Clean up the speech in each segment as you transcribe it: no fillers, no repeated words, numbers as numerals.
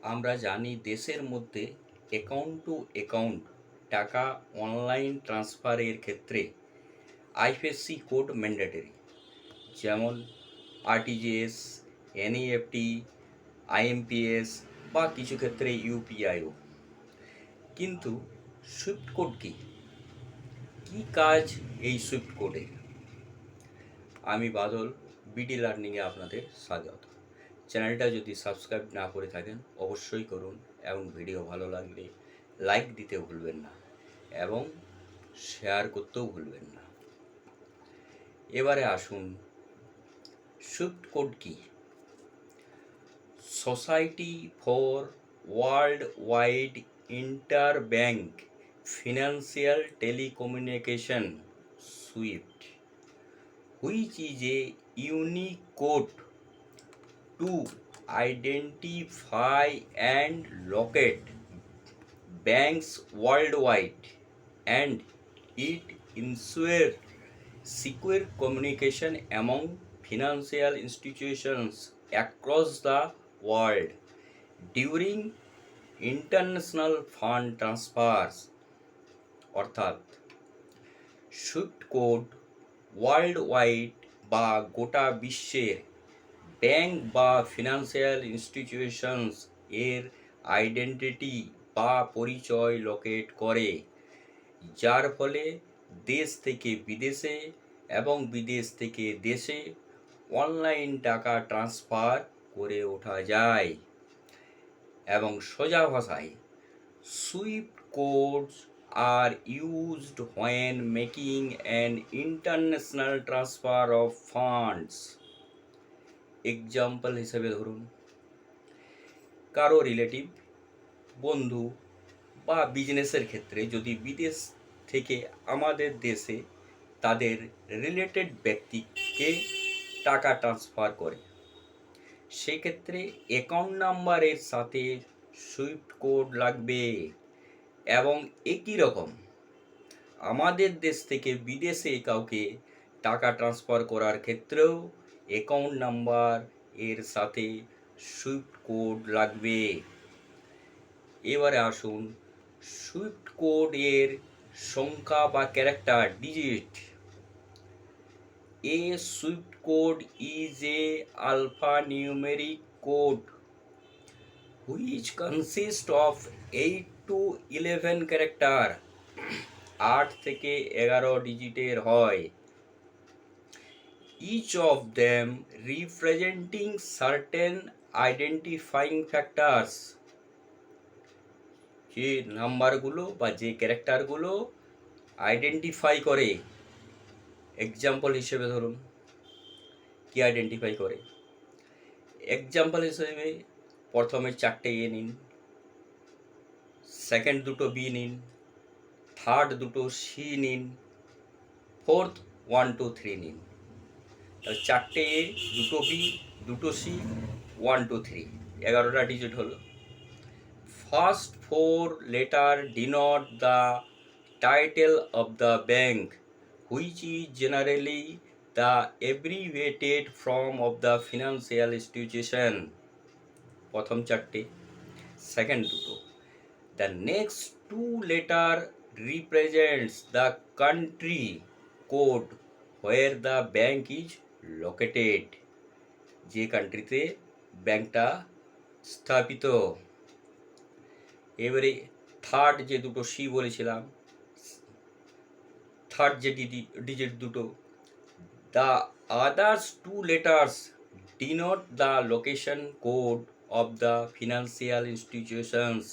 আমরা জানি দেশের মধ্যে অ্যাকাউন্ট টু অ্যাকাউন্ট টাকা অনলাইন ট্রান্সফারের ক্ষেত্রে আইএফএসসি কোড ম্যান্ডেটরি, যেমন আরটিজিএস, এনইএফটি, আইএমপিএস বা কিছু ক্ষেত্রে ইউপিআইও। কিন্তু সুইফট কোড কি? কী কাজ এই সুইফট কোডের? আমি বাদল, বিডি লার্নিংয়ে আপনাদের স্বাগত। চ্যানেলটা যদি সাবস্ক্রাইব না করে থাকেন অবশ্যই করুন, এবং ভিডিও ভালো লাগলে লাইক দিতে ভুলবেন না এবং শেয়ার করতেও ভুলবেন না। এবারে আসুন, সুইফট কোড কি? Society for world wide inter bank financial telecommunication, Swift, which is a unique code to identify and locate banks worldwide, and it ensures secure communication among financial institutions across the world during international fund transfers। অর্থাৎ Swift code world wide বা গোটা বিশ্বের bank বা financial institutions এর identity বা পরিচয় locate করে, যার ফলে দেশ থেকে বিদেশে এবং বিদেশ থেকে দেশে অনলাইন টাকা ট্রান্সফার করে ওঠা যায়। এবং সোজা ভাষায়, Swift codes are used when making an international transfer of funds। Example হিসেবে ধরুন, কারো রিলেটিভ, বন্ধু বা বিজনেসের ক্ষেত্রে যদি বিদেশ থেকে আমাদের দেশে তাদের রিলেটেড ব্যক্তিকে টাকা ট্রান্সফার করে, সেক্ষেত্রে অ্যাকাউন্ট নাম্বারের সাথে সুইফট কোড লাগবে। এবং একই রকম আমাদের দেশ থেকে বিদেশে কাউকে টাকা ট্রান্সফার করার ক্ষেত্রেও অ্যাকাউন্ট নাম্বার এর সাথে সুইফট কোড লাগবে। এবারে আসুন, সুইফট কোড এর সংখ্যা বা character, digit. A Swift code is a alphanumeric code which consists of 8 to 11 character, 8 থেকে 11 ডিজিটের হয়। Each of them representing certain identifying factors। যে নাম্বারগুলো বা যে ক্যারেক্টারগুলো আইডেন্টিফাই করে, এক্সাম্পল হিসেবে ধরুন, কি আইডেন্টিফাই করে? এক্সাম্পল হিসেবে প্রথমে 4টে এ নিন, সেকেন্ড দুটো বি নিন, থার্ড দুটো সি নিন, ফোর্থ 1 2 3 নিন। তাহলে 4টে এ, দুটো বি, দুটো সি, 1 2 3, 11টা ডিজিট হলো। First 4 letter denote the title of the bank, which is generally the abbreviated form of the financial institution. প্রথম 4টে, সেকেন্ড দুটো। The next 2 letter represents the country code where the bank is located, যে কান্ট্রিতে ব্যাংকটা স্থাপিত। এবারে third যে দুটো সি বলেছিলাম, থার্ড যে ডিজিট দুটো, the others 2 letters denote the location code of the financial institutions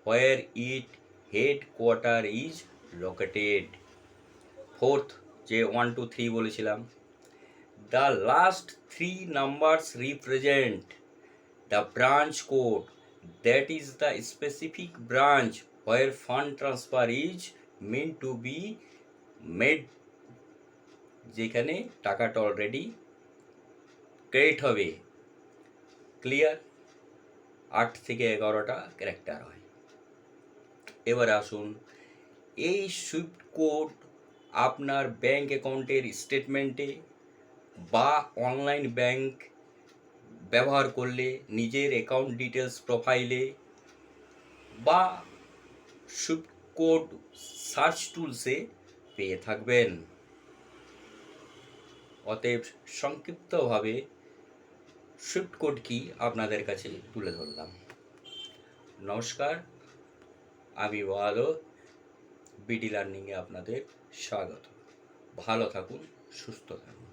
where its headquarter is located। Fourth যে 1 2 3 বলেছিলাম, the last 3 numbers represent the branch code, that is the specific branch where fund transfer is meant to be made, যেখানে টাকাটা already credit হবে। Clear? 8 থেকে 11টা character হয়। এবার আসুন, এই সুইফট কোড আপনার ব্যাংক অ্যাকাউন্টের স্টেটমেন্টে বা অনলাইন ব্যাংক ব্যবহার করলে নিজের অ্যাকাউন্ট ডিটেলস প্রোফাইলে বা সুইফট কোড সার্চ টুলসে পেয়ে থাকবেন। অতএব সংক্ষিপ্তভাবে সুইফট কোড কি আপনাদের কাছে তুলে ধরলাম। নমস্কার, আমি ওয়ালো, বিডি লার্নিংয়ে আপনাদের স্বাগত। ভালো থাকুন, সুস্থ থাকুন।